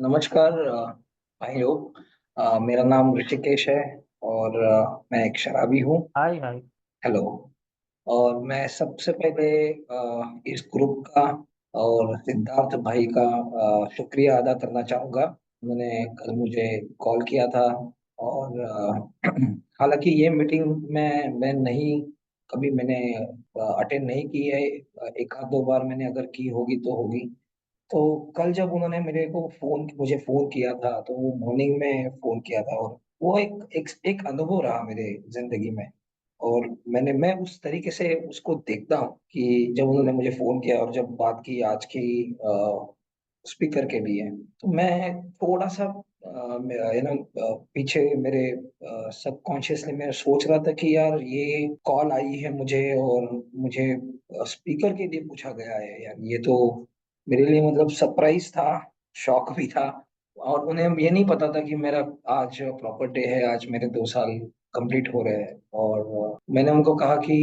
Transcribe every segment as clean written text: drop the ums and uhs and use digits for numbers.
नमस्कार भाई लोग। मेरा नाम ऋषिकेश है और मैं एक शराबी हूँ। हाय हाय। हेलो। और मैं सबसे पहले इस ग्रुप का और सिद्धार्थ भाई का शुक्रिया अदा करना चाहूँगा। उन्होंने कल मुझे कॉल किया था और हालांकि ये मीटिंग में मैं नहीं कभी मैंने अटेंड नहीं की है। एक आध दो बार मैंने अगर की होगी तो होगी। तो कल जब उन्होंने मेरे को मुझे फोन किया था तो वो मॉर्निंग में फोन किया था और वो एक अनुभव रहा मेरे जिंदगी में। और मैं उस तरीके से उसको देखता हूँ कि जब उन्होंने मुझे फोन किया और जब बात की आज की स्पीकर के लिए, तो मैं थोड़ा सा पीछे मेरे सबकॉन्शियसली मैं सोच रहा था कि यार ये कॉल आई है मुझे और मुझे स्पीकर के लिए पूछा गया है। यार ये तो मेरे लिए मतलब सरप्राइज था, शॉक भी था। और उन्हें ये नहीं पता था कि मेरा आज प्रॉपर डे है, आज मेरे 2 साल कंप्लीट हो रहे हैं। और मैंने उनको कहा कि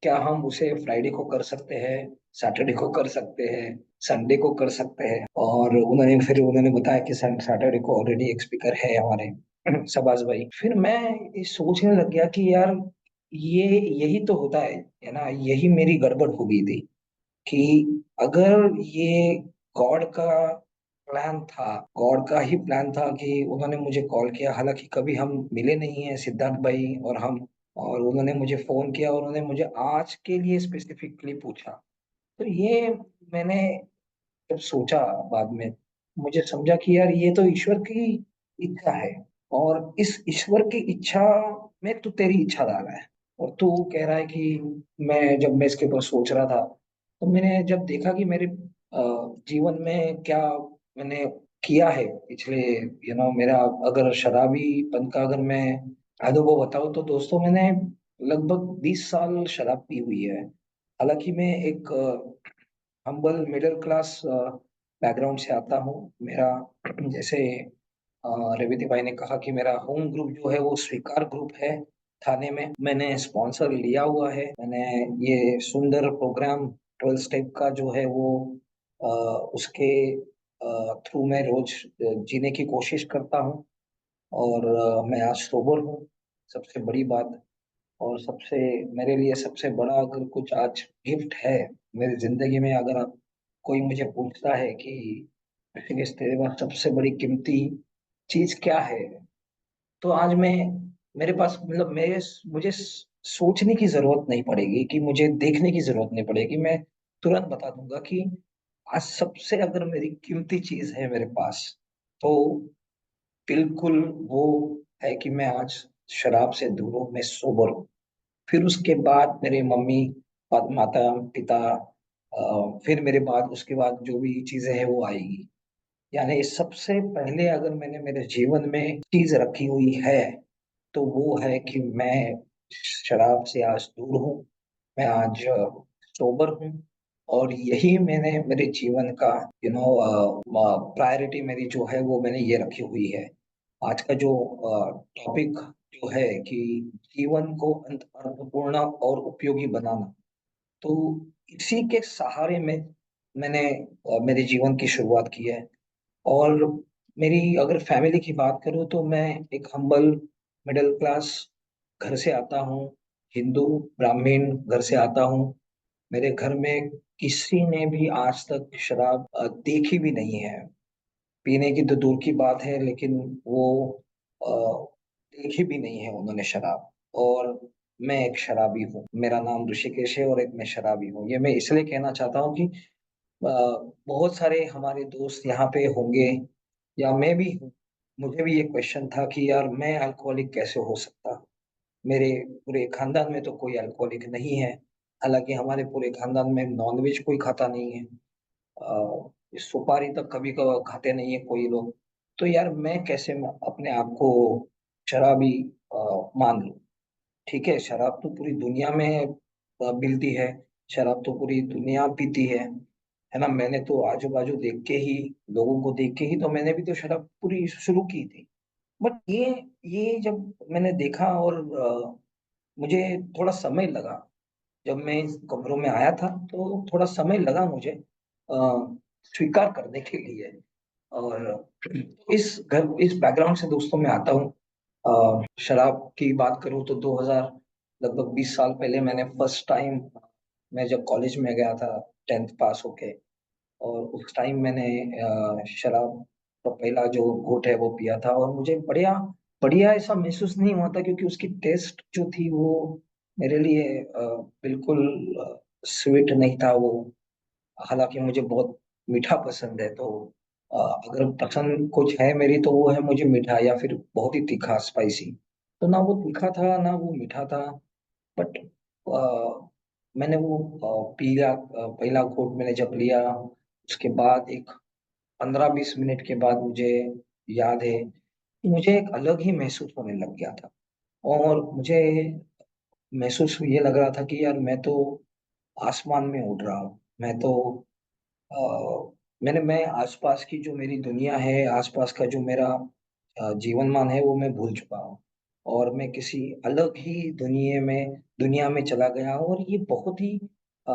क्या हम उसे फ्राइडे को कर सकते हैं, सैटरडे को कर सकते हैं, संडे को कर सकते हैं। और उन्होंने बताया कि सैटरडे को ऑलरेडी एक स्पीकर है हमारे शबाज भाई। फिर मैं ये सोचने लग गया कि यार ये यही तो होता है ना, यही मेरी गड़बड़ हो गई थी कि अगर ये गॉड का प्लान था, गॉड का ही प्लान था कि उन्होंने मुझे कॉल किया। हालांकि कभी हम मिले नहीं हैं सिद्धार्थ भाई और हम, और उन्होंने मुझे फोन किया और उन्होंने मुझे आज के लिए स्पेसिफिकली पूछा। तो ये मैंने जब सोचा बाद में, मुझे समझा कि यार ये तो ईश्वर की इच्छा है। और इस ईश्वर की इच्छा में तो तेरी इच्छाधारा है। और तू कह रहा है कि जब मैं इसके ऊपर सोच रहा था तो मैंने जब देखा कि मेरे जीवन में क्या मैंने किया है पिछले, मेरा अगर शराबीपन का अगर मैं अनुभव बताऊं तो दोस्तों मैंने लगभग 20 साल शराब पी हुई है। हालांकि मैं एक हम्बल मिडिल क्लास बैकग्राउंड से आता हूँ। मेरा जैसे रेवती भाई ने कहा कि मेरा होम ग्रुप जो है वो स्वीकार ग्रुप है। थाने में मैंने स्पॉन्सर लिया हुआ है। मैंने ये सुंदर प्रोग्राम 12 स्टेप का जो है वो उसके थ्रू मैं रोज जीने की कोशिश करता हूँ। और मैं आज सोबर हूँ, सबसे बड़ी बात। और सबसे मेरे लिए सबसे बड़ा अगर कुछ आज गिफ्ट है मेरी जिंदगी में, अगर आप कोई मुझे पूछता है कि ऋषिकेश तेरे पास सबसे बड़ी कीमती चीज क्या है, तो आज मैं, मेरे पास मतलब मुझे सोचने की जरूरत नहीं पड़ेगी, कि मुझे देखने की जरूरत नहीं पड़ेगी। मैं तुरंत बता दूंगा कि आज सबसे अगर मेरी कीमती चीज है मेरे पास, तो बिल्कुल वो है कि मैं आज शराब से दूर हूं, मैं सोबर हूँ। फिर उसके बाद मेरे मम्मी माता पिता, फिर मेरे बाद उसके बाद जो भी चीजें हैं वो आएगी। यानी सबसे पहले अगर मैंने मेरे जीवन में चीज रखी हुई है तो वो है कि मैं शराब से आज दूर हूँ, मैं आज सोबर हूँ। और यही मैंने मेरे जीवन का प्रायोरिटी मेरी जो है वो मैंने ये रखी हुई है। आज का जो टॉपिक जो है कि जीवन को अर्थपूर्ण और उपयोगी बनाना, तो इसी के सहारे में मैंने मेरे जीवन की शुरुआत की है। और मेरी अगर फैमिली की बात करूँ तो मैं एक हम्बल मिडिल क्लास घर से आता हूँ, हिंदू ब्राह्मण घर से आता हूँ। मेरे घर में किसी ने भी आज तक शराब देखी भी नहीं है। पीने की तो दूर की बात है, लेकिन वो अ, देखी भी नहीं है उन्होंने शराब। और मैं एक शराबी हूँ, मेरा नाम ऋषिकेश है और एक मैं शराबी हूँ। ये मैं इसलिए कहना चाहता हूँ कि बहुत सारे हमारे दोस्त यहाँ पे होंगे या मैं भी हूँ। मुझे भी ये क्वेश्चन था कि यार मैं अल्कोहलिक कैसे हो सकता। मेरे पूरे खानदान में तो कोई अल्कोहलिक नहीं है। हालांकि हमारे पूरे खानदान में नॉनवेज कोई खाता नहीं है। सुपारी तक कभी कभार खाते नहीं है कोई लोग। तो यार मैं कैसे अपने आप को शराबी मान लूं। ठीक है, शराब तो पूरी दुनिया में मिलती है, शराब तो पूरी दुनिया पीती है ना। मैंने तो आजू बाजू देख के ही, लोगों को देख के ही तो मैंने भी तो शराब पूरी शुरू की थी। बट ये जब मैंने देखा और मुझे थोड़ा समय लगा। जब मैं इस कमरों में आया था तो थोड़ा समय लगा मुझे स्वीकार करने के लिए और इस बैकग्राउंड से दोस्तों मैं आता हूँ। शराब की बात करूँ तो 2000 लगभग 20 साल पहले मैंने फर्स्ट टाइम, मैं जब कॉलेज में गया था 10th पास होके, और उस टाइम मैंने शराब का पहला जो घूंट है वो पिया था, और मुझे बढ़िया बढ़िया ऐसा महसूस नहीं हुआ था, क्योंकि उसकी टेस्ट जो थी वो मेरे लिए बिल्कुल स्वीट नहीं था वो। हालांकि मुझे बहुत मीठा पसंद है, तो अगर पसंद कुछ है मेरी तो वो है मुझे मीठा, या फिर बहुत ही तीखा स्पाइसी। तो ना वो तीखा था ना वो मीठा था, बट मैंने वो पी लिया। पहला घूंट मैंने जब लिया, उसके बाद एक 15-20 मिनट के बाद मुझे याद है कि मुझे एक अलग ही महसूस होने लग गया था। और मुझे महसूस ये लग रहा था कि यार मैं तो आसमान में उड़ रहा हूँ। मैं तो मैं आसपास की जो मेरी दुनिया है, आसपास का जो मेरा जीवन मान है, वो मैं भूल चुका हूँ, और मैं किसी अलग ही दुनिया में चला गया हूँ। और ये बहुत ही अ,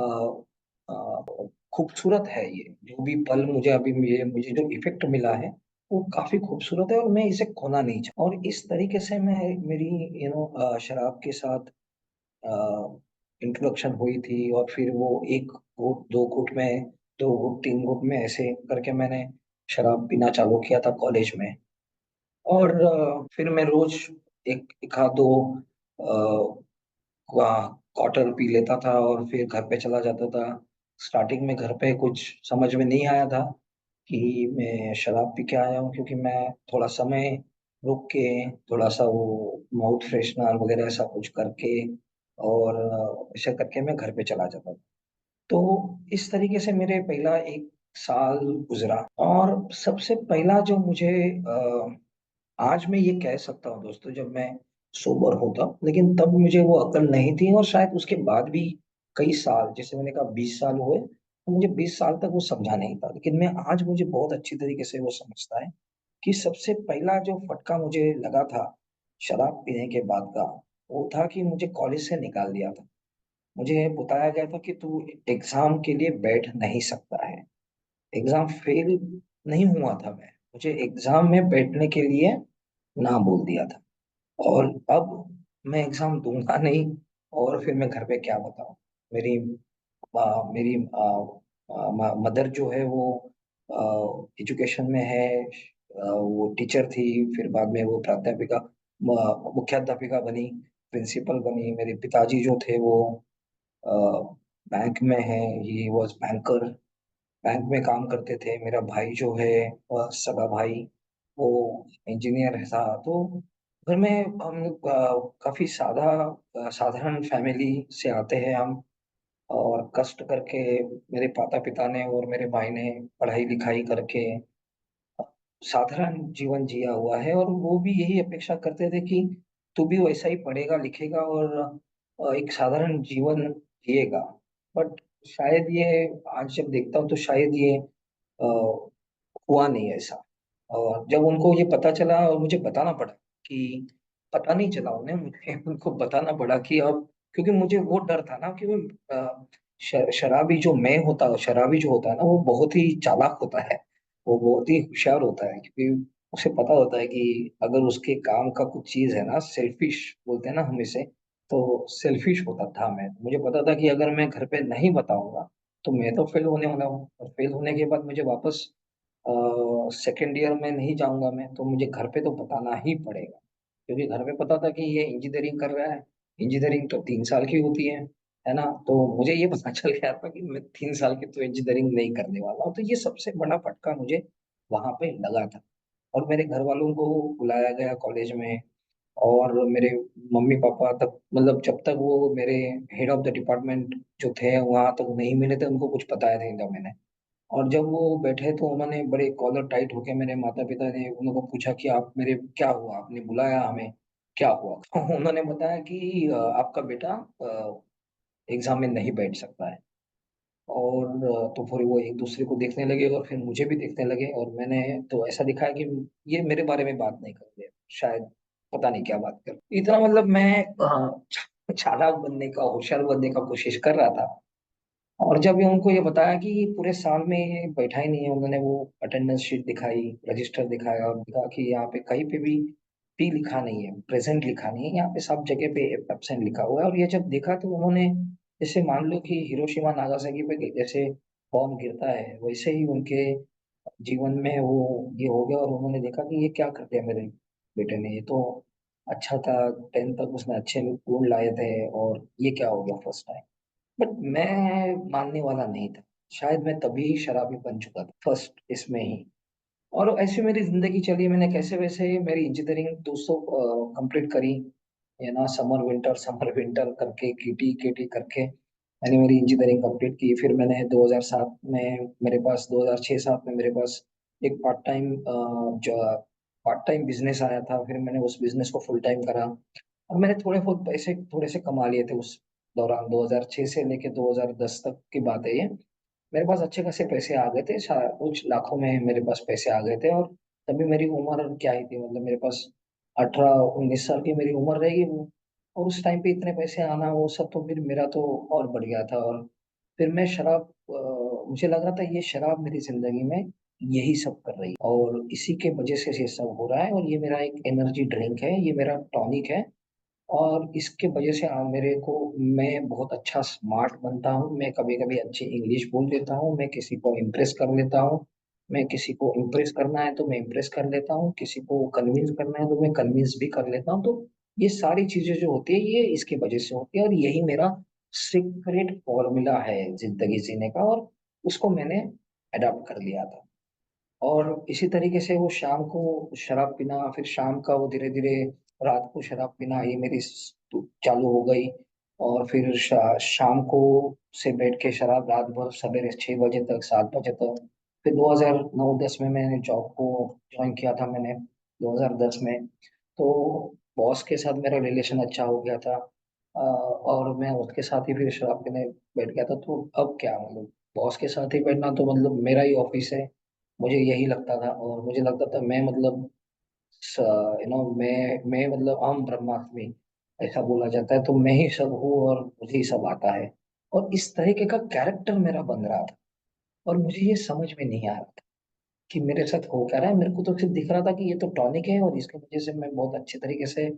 अ, खूबसूरत है। ये जो भी पल मुझे अभी मुझे जो इफेक्ट मिला है वो काफी खूबसूरत है, और मैं इसे खोना नहीं चाहता। और इस तरीके से मैं मेरी शराब के साथ इंट्रोडक्शन हुई थी। और फिर वो एक घूट, दो घूट में, दो घूट, तीन घूट में, ऐसे करके मैंने शराब पीना चालू किया था कॉलेज में। और फिर मैं रोज एक आध दो क्वार्टर पी लेता था, और फिर घर पे चला जाता था। स्टार्टिंग में घर पे कुछ समझ में नहीं आया था कि मैं शराब पी के आया हूँ, क्योंकि मैं थोड़ा समय रुक के, थोड़ा सा वो माउथ फ्रेशनर वगैरह ऐसा कुछ करके, और ऐसा करके मैं घर पे चला जाता था। तो इस तरीके से मेरे पहला एक साल गुजरा। और सबसे पहला जो मुझे आज मैं ये कह सकता हूँ दोस्तों, जब मैं सोबर होता, लेकिन तब मुझे वो अकल नहीं थी, और शायद उसके बाद भी कई साल, जैसे मैंने कहा 20 साल हुए, तो मुझे 20 साल तक वो समझा नहीं था। लेकिन मैं आज मुझे बहुत अच्छी तरीके से वो समझता है कि सबसे पहला जो फटका मुझे लगा था शराब पीने के बाद का, वो था कि मुझे कॉलेज से निकाल दिया था। मुझे बताया गया था कि तू एग्जाम के लिए बैठ नहीं सकता है। एग्जाम फेल नहीं हुआ था मैं, मुझे एग्जाम में बैठने के लिए ना बोल दिया था। और अब मैं एग्जाम दूंगा नहीं, और फिर मैं घर पे क्या बताऊं। मेरी मेरी मदर जो है वो एजुकेशन में है। वो टीचर थी, फिर बाद में वो प्राध्यापिका, मुख्याध्यापिका बनी, प्रिंसिपल बनी। मेरे पिताजी जो थे वो बैंक में है, ही वॉज बैंकर, बैंक में काम करते थे। मेरा भाई जो है, वह सगा भाई, वो इंजीनियर था। तो घर में हम लोग काफी साधारण फैमिली से आते हैं हम। और कष्ट करके मेरे माता पिता ने और मेरे भाई ने पढ़ाई लिखाई करके साधारण जीवन जिया हुआ है, और वो भी यही अपेक्षा करते थे कि तू भी वैसा ही पढ़ेगा लिखेगा और एक साधारण जीवन जिएगा। बट शायद ये, आज जब देखता हूँ तो शायद ये हुआ नहीं ऐसा। और जब उनको ये पता चला और मुझे बताना पड़ा कि, पता नहीं चला उन्हें, मुझे उनको बताना पड़ा कि अब, क्योंकि मुझे वो डर था ना कि वो शराबी जो होता है ना, वो बहुत ही चालाक होता है। वो बहुत ही होशियार होता है, क्योंकि उसे पता होता है कि अगर उसके काम का कुछ चीज है ना, सेल्फिश बोलते हैं ना हम इसे, तो सेल्फिश होता था मैं। मुझे पता था कि अगर मैं घर पे नहीं बताऊंगा तो मैं तो फेल होने वाला हूँ, और फेल होने के बाद मुझे वापस सेकेंड ईयर में नहीं जाऊंगा मैं, तो मुझे घर पे तो बताना ही पड़ेगा। क्योंकि घर पे पता था कि ये इंजीनियरिंग कर रहा है। इंजीनियरिंग तो 3 साल की होती है ना। तो मुझे ये पता चल गया था कि मैं 3 साल की तो इंजीनियरिंग नहीं करने वाला हूँ। तो ये सबसे बड़ा फटका मुझे वहां पे लगा था। और मेरे घर वालों को बुलाया गया कॉलेज में, और मेरे मम्मी पापा तक, मतलब जब तक वो मेरे हेड ऑफ द डिपार्टमेंट जो थे वहां तक नहीं मिले थे, उनको कुछ बताया नहीं था मैंने। और जब वो बैठे तो उन्होंने बड़े कॉलर टाइट होके, मेरे माता पिता ने उनको पूछा कि आप मेरे क्या हुआ, आपने बुलाया हमें, क्या हुआ। तो उन्होंने बताया कि आपका बेटा एग्जाम में नहीं बैठ सकता है। और तो फिर वो एक दूसरे को देखने लगे, और फिर मुझे भी देखने लगे, और मैंने तो ऐसा दिखाया कि ये मेरे बारे में बात नहीं कर रहे, शायद पता नहीं क्या बात कर, इतना मतलब मैं चालाक बनने का, होशियार बनने का कोशिश कर रहा था। और जब ये उनको ये बताया कि ये पूरे साल में ये बैठा ही नहीं है, उन्होंने वो अटेंडेंस शीट दिखाई, रजिस्टर दिखाया और दिखा कि यहाँ पे कहीं पे भी पी लिखा नहीं है, प्रेजेंट लिखा नहीं है, यहाँ पे सब जगह पे एब्सेंट लिखा हुआ है। और ये जब देखा तो उन्होंने, जैसे मान लो कि हिरोशिमा नागासाकी पे जैसे बॉम्ब गिरता है, वैसे ही उनके जीवन में वो ये हो गया। और उन्होंने देखा कि ये क्या कर दिया मेरे बेटे ने, ये तो अच्छा था, 10th तक उसने अच्छे गुण लाए थे, और ये क्या हो गया फर्स्ट टाइम। बट मैं मानने वाला नहीं था, शायद मैं तभी शराबी बन चुका था फर्स्ट इसमें ही। और ऐसे मेरी जिंदगी चली, मैंने कैसे वैसे मेरी इंजीनियरिंग 200 कंप्लीट करी, है ना, समर विंटर करके, केटी केटी करके मैंने मेरी इंजीनियरिंग कंप्लीट की। फिर मैंने 2007 में मेरे पास 2006-07 में मेरे पास एक पार्ट टाइम बिजनेस आया था। फिर मैंने उस बिजनेस को फुल टाइम करा, और मैंने थोड़े बहुत पैसे थोड़े से कमा लिए थे उस दौरान। 2006 से लेके 2010 तक की बात है ये। मेरे पास अच्छे खासे पैसे आ गए थे, कुछ लाखों में मेरे पास पैसे आ गए थे। और तभी मेरी उम्र क्या ही थी, मतलब मेरे पास 18-19 साल की मेरी उम्र रहेगी वो। और उस टाइम पे इतने पैसे आना वो सब, तो फिर मेरा तो और बढ़ गया था। और फिर मैं मुझे लग रहा था ये शराब मेरी जिंदगी में यही सब कर रही है, और इसी के वजह से ये सब हो रहा है। और ये मेरा एक एनर्जी ड्रिंक है, ये मेरा टॉनिक है। और इसके वजह से मेरे को, मैं बहुत अच्छा स्मार्ट बनता हूँ, मैं कभी कभी अच्छी इंग्लिश बोल लेता हूँ, मैं किसी को इम्प्रेस कर लेता हूँ। मैं किसी को इम्प्रेस करना है तो मैं इम्प्रेस कर लेता हूँ, किसी को कन्विंस करना है तो मैं कन्विंस भी कर लेता हूँ। तो ये सारी चीजें जो होती है ये इसकी वजह से होती है, और यही मेरा सीक्रेट फॉर्मूला है जिंदगी जीने का। और उसको मैंने अडॉप्ट कर लिया था। और इसी तरीके से वो शाम को शराब पीना, फिर शाम का वो धीरे धीरे रात को शराब पीना, ये मेरी चालू हो गई। और फिर शाम को से बैठ के शराब रात भर, सवेरे 6 बजे तक, 7 बजे तक। फिर 2009-10 में मैंने जॉब को ज्वाइन किया था मैंने, 2010 में। तो बॉस के साथ मेरा रिलेशन अच्छा हो गया था। और मैं उसके साथ ही फिर शराब पीने बैठ गया था। तो अब क्या, मतलब बॉस के साथ ही बैठना तो मतलब मेरा ही ऑफिस है, मुझे यही लगता था। और मुझे लगता था मैं मतलब, मैं मतलब अहम ब्रह्मास्मि, ऐसा बोला जाता है, तो मैं ही सब हूँ और मुझे ही सब आता है। और इस तरीके का कैरेक्टर मेरा बन रहा था, और मुझे ये समझ में नहीं आ रहा था कि मेरे साथ हो क्या रहा है। मेरे को तो सिर्फ दिख रहा था कि ये तो टॉनिक है, और इसकी वजह से मैं बहुत अच्छे तरीके से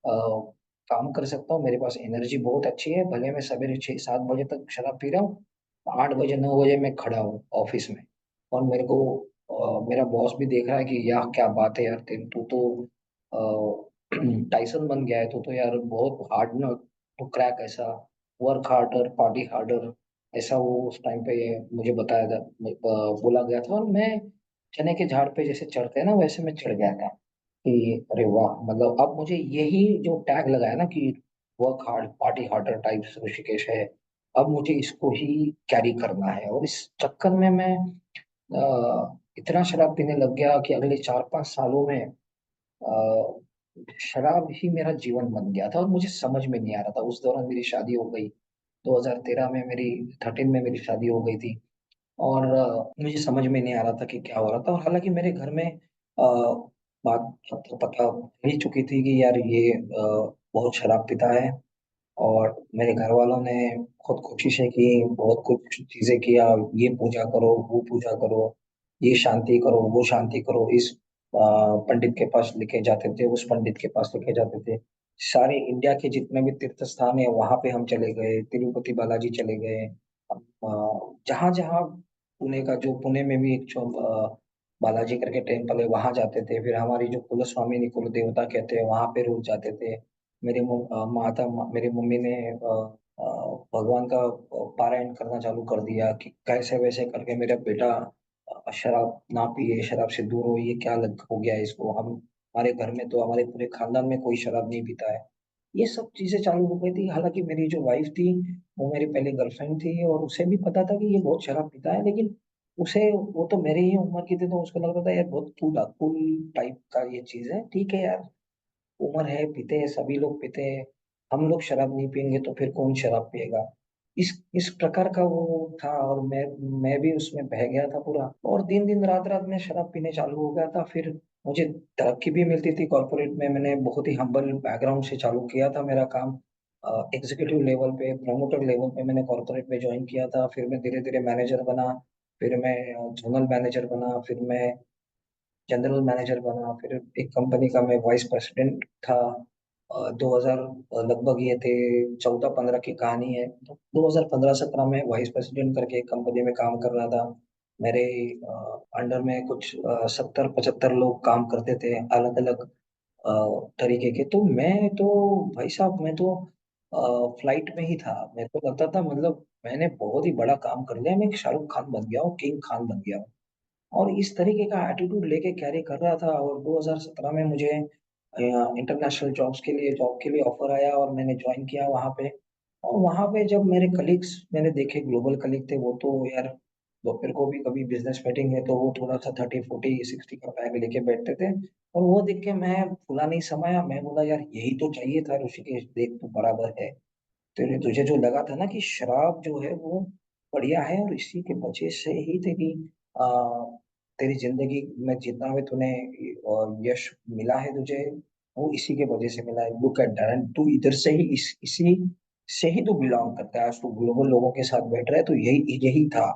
काम कर सकता हूँ, मेरे पास एनर्जी बहुत अच्छी है। भले मैं सवेरे 6-7 बजे तक शराब पी रहा हूँ, 8 बजे 9 बजे मैं खड़ा हूँ ऑफिस में। और मेरे को मेरा बॉस भी देख रहा है कि यार क्या बात है यार, तू तो टाइसन बन गया है, तू तो यार बहुत हार्ड ना, तो क्रैक ऐसा, वर्क हार्डर पार्टी हार्डर, ऐसा वो उस टाइम पे मुझे बताया था, बोला गया था। और मैं चने के झाड़ पे जैसे चढ़ते हैं ना, वैसे मैं चढ़ गया था कि अरे वाह, मतलब अब मुझे यही जो टैग लगाया ना कि work hard party harder type Rishikesh है, अब मुझे इसको ही कैरी करना है। और इस चक्कर में मैं इतना शराब पीने लग गया कि अगले 4-5 सालों में शराब ही मेरा जीवन बन गया था। और मुझे समझ में नहीं आ रहा था। उस दौरान मेरी शादी हो गई, 2013 में मेरी 13 में मेरी शादी हो गई थी। और मुझे समझ में नहीं आ रहा था कि क्या हो रहा था। और हालांकि मेरे घर में बात तो पता ही चुकी थी कि यार ये बहुत शराब पीता है। और मेरे घर वालों ने खुद कोशिशें की, बहुत कुछ चीजें किया, ये पूजा करो, वो पूजा करो, ये शांति करो, वो शांति करो, इस पंडित के पास लेके जाते थे, उस पंडित के पास लेके जाते थे। सारे इंडिया के जितने भी तीर्थ स्थान है वहां पे हम चले गए, तिरुपति बालाजी चले गए, जहां जहां, पुणे में भी एक बालाजी करके टेम्पल है, वहां जाते थे। फिर हमारी जो कुल स्वामी कुल देवता कहते हैं वहां पे रोज जाते थे। मेरी मम्मी ने भगवान का पारायण करना चालू कर दिया कि कैसे वैसे करके मेरा बेटा शराब ना पिए, शराब से दूर हो, ये क्या लग हो गया है इसको। हमारे घर में तो, हमारे पूरे खानदान में कोई शराब नहीं पीता है। ये सब चीजें चालू हो गई थी। हालांकि मेरी जो वाइफ थी वो मेरी पहली गर्लफ्रेंड थी, और उसे भी पता था कि ये बहुत शराब पीता है। लेकिन उसे, वो तो मेरे ही उम्र की थी, तो उसको लग रहा था यार बहुत कूल कूल टाइप का ये चीज है, ठीक है यार, उम्र है, पीते हैं, सभी लोग पीते हैं, हम लोग शराब नहीं पियेंगे तो फिर कौन शराब पिएगा। इस प्रकार का वो था। और मैं भी उसमें बह गया था पूरा। और दिन दिन रात रात में शराब पीने चालू हो गया था। फिर मुझे तरक्की भी मिलती थी कॉर्पोरेट में, मैंने बहुत ही हम्बल बैकग्राउंड से चालू किया था मेरा काम। एग्जीक्यूटिव लेवल पे, प्रमोटर लेवल पे मैंने कॉर्पोरेट में ज्वाइन किया था। फिर मैं धीरे धीरे मैनेजर बना, फिर मैं जोनल मैनेजर बना, फिर मैं जनरल मैनेजर बना, फिर एक कंपनी का मैं वाइस प्रेसिडेंट था। 2000 लगभग ये थे 14-15 की कहानी है। तो 2015-17 में वाइस प्रेसिडेंट करके एक कंपनी में काम कर रहा था। मेरे अंडर में कुछ 70-75 लोग काम करते थे, अलग अलग तरीके के। तो मैं तो, भाई साहब, मैं तो फ्लाइट में ही था। मेरे को लगता था मतलब मैंने बहुत ही बड़ा काम कर लिया, मैं एक शाहरुख खान बन गया हूँ, किंग खान बन गया हूँ। और इस तरीके का एटीट्यूड लेके कैरी कर रहा था। और 2017 में मुझे इंटरनेशनल जॉब के लिए ऑफर आया और मैंने ज्वाइन किया वहाँ पे। और वहाँ पे जब मेरे कलीग्स मैंने देखे, ग्लोबल कलीग थे वो, तो यार दोपहर को भी कभी बिजनेस मीटिंग है तो वो थोड़ा सा 30-40-60 का बैग लेके बैठते थे। और वो देख के मैं फुला नहीं समाया, मैं बोला यार यही तो चाहिए था ऋषिकेश, देख तू बराबर है। तेरे तुझे जो लगा था ना कि शराब जो है वो बढ़िया है और इसी के वजह से ही आ, तेरी जिंदगी में जितना भी तूने यश मिला है तुझे, वो इसी के वजह से मिला है। लुक एट दैट, तू इधर से ही इसी से ही तू बिलोंग करता है। आज तू ग्लोबल लोगों के साथ बैठ रहा है तो यही यही था।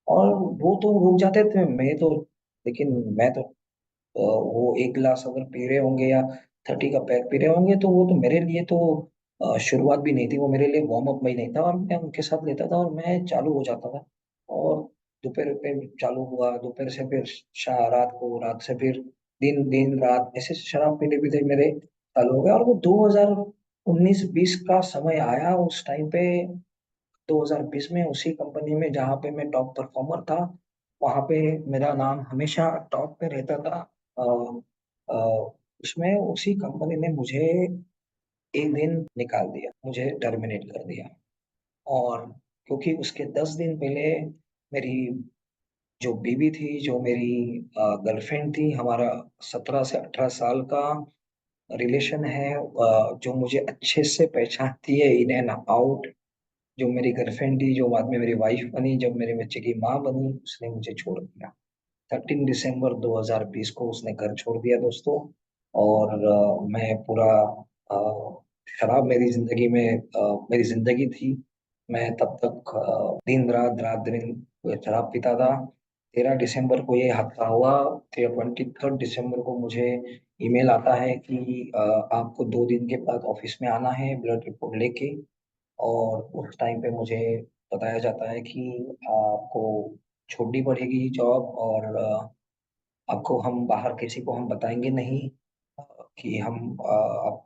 और वो तो रुक जाते थे, मैं तो, लेकिन मैं तो वो एक गिलास अगर पी रहे होंगे या 30 का पैक पी रहे होंगे तो वो तो मेरे लिए तो शुरुआत भी नहीं थी, वो मेरे लिए वार्म अप में ही नहीं था। और मैं उनके साथ लेता था और मैं चालू हो जाता था। और दोपहर पे चालू हुआ, दोपहर से फिर रात को, रात से फिर दिन, दिन रात ऐसे शराब पीने पीते मेरे चालू हो गया। और वो 2019-20 का समय आया उस टाइम पे। 2020 में उसी कंपनी में जहाँ पे मैं टॉप परफॉर्मर था, वहाँ पे मेरा नाम हमेशा टॉप पे रहता था। अ, अ, उसमें उसी कंपनी ने मुझे एक दिन निकाल दिया, मुझे टर्मिनेट कर दिया। और क्योंकि उसके 10 दिन पहले मेरी जो बीवी थी, जो मेरी गर्लफ्रेंड थी, हमारा 17 से 18 साल का रिलेशन है, जो मुझे अच्छे से पहचानती है इन एंड आउट, जो मेरी गर्लफ्रेंड थी, जो बाद में मेरी वाइफ बनी, जब मेरे बच्चे की माँ बनी, उसने मुझे छोड़ दिया। 13 दिसंबर 2020 को उसने घर छोड़ दिया दोस्तों। और मैं पूरा शराब मेरी जिंदगी में मेरी जिंदगी थी। मैं तब तक दिन रात, रात दिन शराब पीता था। 13 दिसंबर को ये हादसा हुआ। 23 दिसंबर को मुझे ईमेल आता है कि आपको 2 दिन के बाद ऑफिस में आना है ब्लड रिपोर्ट लेके। और उस टाइम पे मुझे बताया जाता है कि आपको छोड़नी पड़ेगी जॉब। और आपको हम बाहर किसी को हम बताएंगे नहीं कि हम आप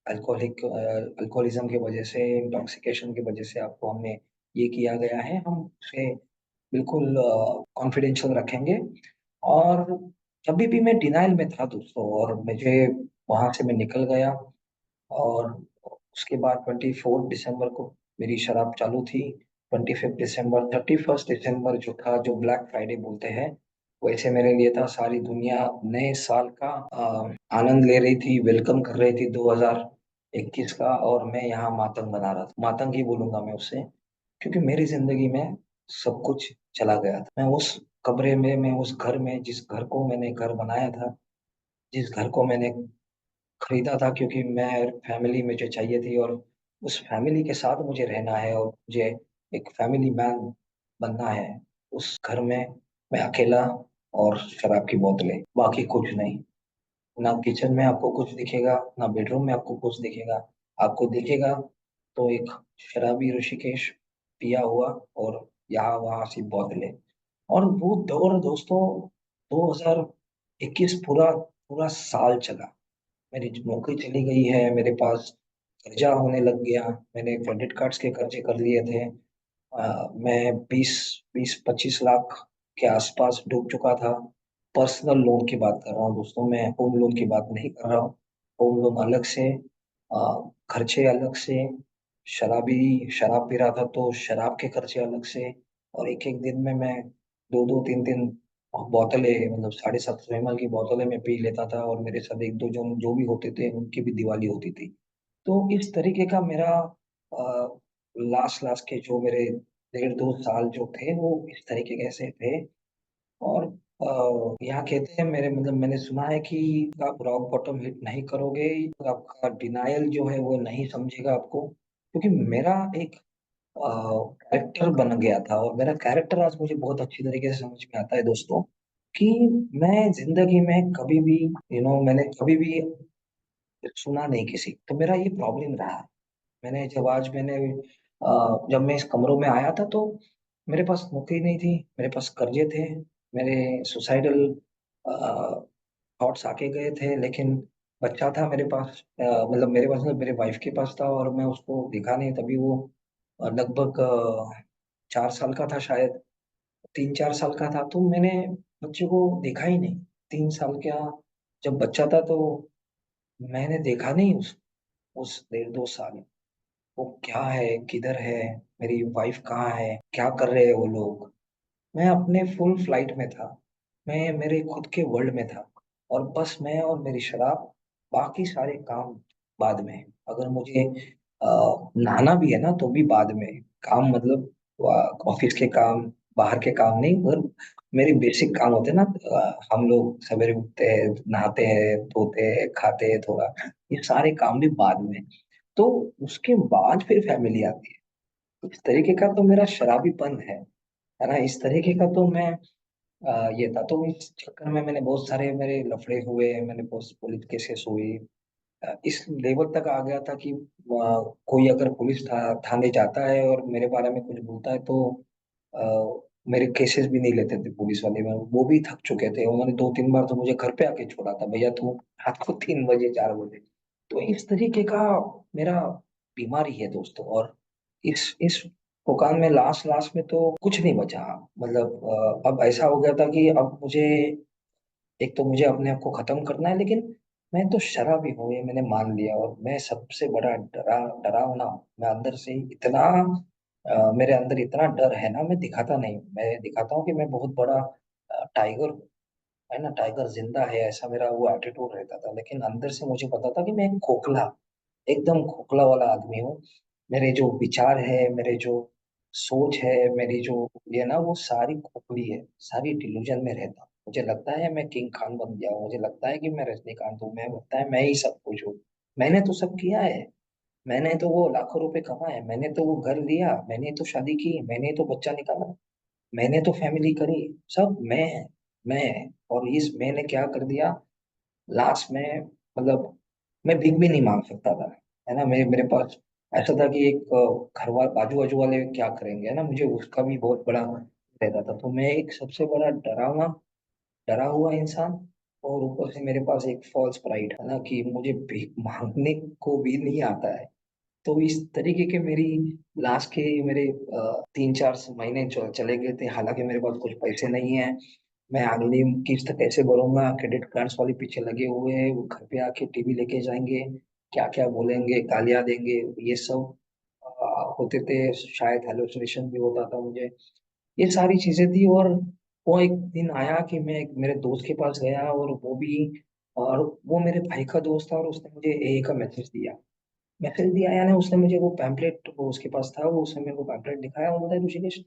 अल्कोहलिक अल्कोहलिज्म की वजह से, इंटॉक्सिकेशन की वजह से आपको हमने ये किया गया है, हम उसे बिल्कुल कॉन्फिडेंशियल रखेंगे। और अभी भी मैं डिनाइल में था दोस्तों, और मुझे वहां से मैं निकल गया। और उसके बाद 24 दिसंबर को मेरी शराब चालू थी। 25 दिसंबर, 31 दिसंबर जो था, जो ब्लैक फ्राइडे बोलते हैं, वैसे मेरे लिए था। सारी दुनिया नए साल का आनंद ले रही थी, वेलकम कर रही थी 2021 का। और मैं यहाँ मातंग बना रहा था, मातंग ही बोलूंगा मैं उसे, क्योंकि मेरी जिंदगी में सब कुछ चला गया था। मैं उस कमरे में, मैं उस घर में, जिस घर को मैंने घर बनाया था, जिस घर को मैंने खरीदा था, क्योंकि मैं फैमिली मुझे चाहिए थी और उस फैमिली के साथ मुझे रहना है और मुझे एक फैमिली मैन बनना है। उस घर में मैं अकेला, और शराब की बोतलें, बाकी कुछ नहीं। ना किचन में आपको कुछ दिखेगा, ना बेडरूम में आपको कुछ दिखेगा। आपको दिखेगा तो एक शराबी ऋषिकेश पिया हुआ, और यहाँ वहाँ सी बोतलें। और वो दौर दोस्तों, 2021 पूरा पूरा साल चला। मेरी नौकरी चली गई है, मेरे पास कर्जा होने लग गया, मैंने क्रेडिट कार्ड्स के कर्जे कर लिए थे। मैं 20-25 लाख के आसपास डूब चुका था। पर्सनल लोन की बात कर रहा हूँ दोस्तों, मैं होम लोन की बात नहीं कर रहा हूँ। होम लोन अलग से, खर्चे अलग से, शराब पी रहा था तो शराब के खर्चे अलग से। और एक एक दिन में मैं 2-2 3-3 बोतलें, मतलब 750 ml की बोतलें मैं पी लेता था। और मेरे साथ एक दो जो जो भी होते थे उनकी भी दिवाली होती थी। तो इस तरीके का मेरा लास्ट लास्ट के जो मेरे 1.5-2 साल जो थे वो इस तरीके के से थे। और यहाँ कहते हैं, मेरे मतलब मैंने सुना है कि आप रॉक बॉटम हिट नहीं करोगे, आपका डिनायल जो है वो नहीं समझेगा आपको, क्योंकि मेरा एक कैरेक्टर बन गया था, और मेरा कैरेक्टर आज मुझे बहुत अच्छी तरीके से समझ में आता है दोस्तों, कि मैं जिंदगी में कभी भी मैंने कभी भी सुना नहीं किसी, तो मेरा ये प्रॉब्लम रहा है। जब मैं इस कमरों में आया था, तो मेरे पास नौकरी नहीं थी, मेरे पास कर्जे थे, मेरे सुसाइडल थॉट्स आके गए थे, लेकिन बच्चा था मेरे पास, मतलब मेरे पास मतलब मेरे वाइफ के पास था, और मैं उसको दिखा नहीं, तभी वो लगभग 4 साल का था शायद, 3-4 साल का था, तो मैंने बच्चे को देखा ही नहीं। 3 साल का जब बच्चा था, तो मैंने देखा नहीं उस 1.5-2 साल वो क्या है, किधर है, मेरी वाइफ कहाँ है, क्या कर रहे हैं वो लोग। मैं अपने फुल फ्लाइट में था, मैं मेरे खुद के वर्ल्ड में था, और बस मैं और मेरी शराब, बाकी सारे काम बाद में। अगर मुझे नहाना भी है ना, तो भी बाद में। काम मतलब ऑफिस के काम, बाहर के काम नहीं, मगर मेरे बेसिक काम होते हैं ना, हम लोग सवेरे उठते हैं, नहाते हैं, धोते हैं, खाते हैं थोड़ा, ये सारे काम भी बाद में। तो उसके बाद फिर फैमिली आती है। इस तरीके का तो मेरा शराबीपन है ना, इस तरीके का तो मैं ये था। तो इस चक्कर में मैंने बहुत सारे मेरे लफड़े हुए, मैंने बहुत पुलिस केसेस हुए, इस लेवल तक आ गया था कि कोई अगर पुलिस थाने जाता है और मेरे बारे में कुछ बोलता है, तो मेरे केसेस भी नहीं लेते थे पुलिस वाले में, वो भी थक चुके थे। उन्होंने 2-3 बार तो मुझे घर पे आके छोड़ा था, भैया तू रात को 3 बजे 4 बजे। तो इस तरीके का मेरा बीमारी है दोस्तों। और इस दुकान में लास्ट लास्ट में तो कुछ नहीं बचा। मतलब अब ऐसा हो गया था कि अब मुझे, एक तो मुझे अपने आप को खत्म करना है, लेकिन मैं तो शराबी हूँ ये मैंने मान लिया, और मैं सबसे बड़ा डरावना हूँ। मैं अंदर से ही इतना मेरे अंदर इतना डर है ना, मैं दिखाता नहीं हूँ। मैं दिखाता हूँ कि मैं बहुत बड़ा टाइगर हूँ, है ना, टाइगर जिंदा है, ऐसा मेरा वो एटीट्यूड रहता था, लेकिन अंदर से मुझे पता था कि मैं एक खोखला, एकदम खोखला वाला आदमी हूँ। मेरे जो विचार है, मेरे जो सोच है, मेरी जो ये ना, वो सारी खोखली है, सारी डिल्यूजन में रहता हूँ। मुझे लगता है मैं किंग खान बन गया हूँ, मुझे लगता है कि मैं रजनीकांत हूँ, मैं लगता है मैं ही सब कुछ हूँ। मैंने तो सब किया है, मैंने तो वो लाखों रुपए कमाए, मैंने तो वो घर लिया, मैंने तो शादी की, मैंने तो बच्चा निकाला, मैंने तो फैमिली करी, सब मैं। और इस मैंने क्या कर दिया लास्ट में, मतलब मैं भीख भी नहीं मांग सकता था, है ना। मेरे मेरे पास ऐसा था कि एक घर वाले, बाजू बाजू वाले क्या करेंगे, है ना, मुझे उसका भी बहुत बड़ा रहता था। तो मैं एक सबसे बड़ा डरा हुआ इंसान, और ऊपर से मेरे पास एक फॉल्स प्राइड, है ना, कि मुझे भीख मांगने को भी नहीं आता है। तो इस तरीके के मेरी लास्ट के मेरे 3-4 महीने चले गए थे, हालांकि मेरे पास कुछ पैसे नहीं है। मैं अगली किस्त कैसे भरूंगा, क्रेडिट कार्ड्स वाले पीछे लगे हुए हैं, वो घर पे आके टीवी लेके जाएंगे, क्या क्या बोलेंगे, गालियां देंगे, ये सब होते थे। शायद हेलुसिनेशन भी होता था मुझे, ये सारी चीजें थी। और वो एक दिन आया कि मैं एक मेरे दोस्त के पास गया, और वो मेरे भाई का दोस्त था, और उसने मुझे ए का मैसेज दिया, यानी उसने मुझे वो पैम्पलेट, वो उसके पास था, वो उसने मेरे को पैम्पलेट दिखाया, और बोला ऋषिकेश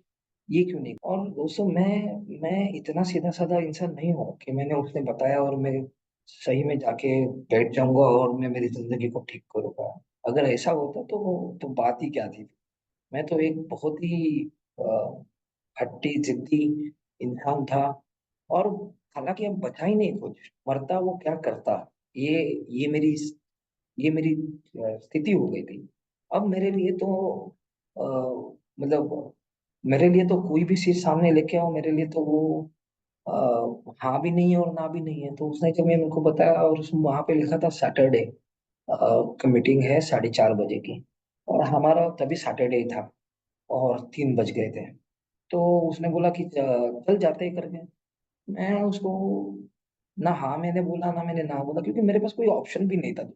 ये क्यों नहीं। और दोस्तों मैं इतना सीधा साधा इंसान नहीं हूँ कि मैंने उसने बताया और मैं सही में जाके बैठ जाऊंगा और मैं मेरी जिंदगी को ठीक करूंगा। अगर ऐसा होता तो बात ही क्या थी। मैं तो एक बहुत ही खट्टी जिद्दी इंसान था। और हालांकि अब बचा ही नहीं कुछ, मरता वो क्या करता, ये ये मेरी ये मेरी स्थिति हो गई थी। अब मेरे लिए तो मतलब मेरे लिए तो कोई भी चीज सामने लेके आओ, मेरे लिए तो वो हाँ भी नहीं है और ना भी नहीं है। तो उसने जब मैं मेरे को बताया, और उसमें वहां पे लिखा था सैटरडे का मीटिंग है 4:30 बजे की, और हमारा तभी सैटरडे ही था, और 3 बज गए थे। तो उसने बोला कि चल जाते हैं करके। मैं उसको ना हाँ मैंने बोला, ना मैंने ना बोला, क्योंकि मेरे पास कोई ऑप्शन भी नहीं था,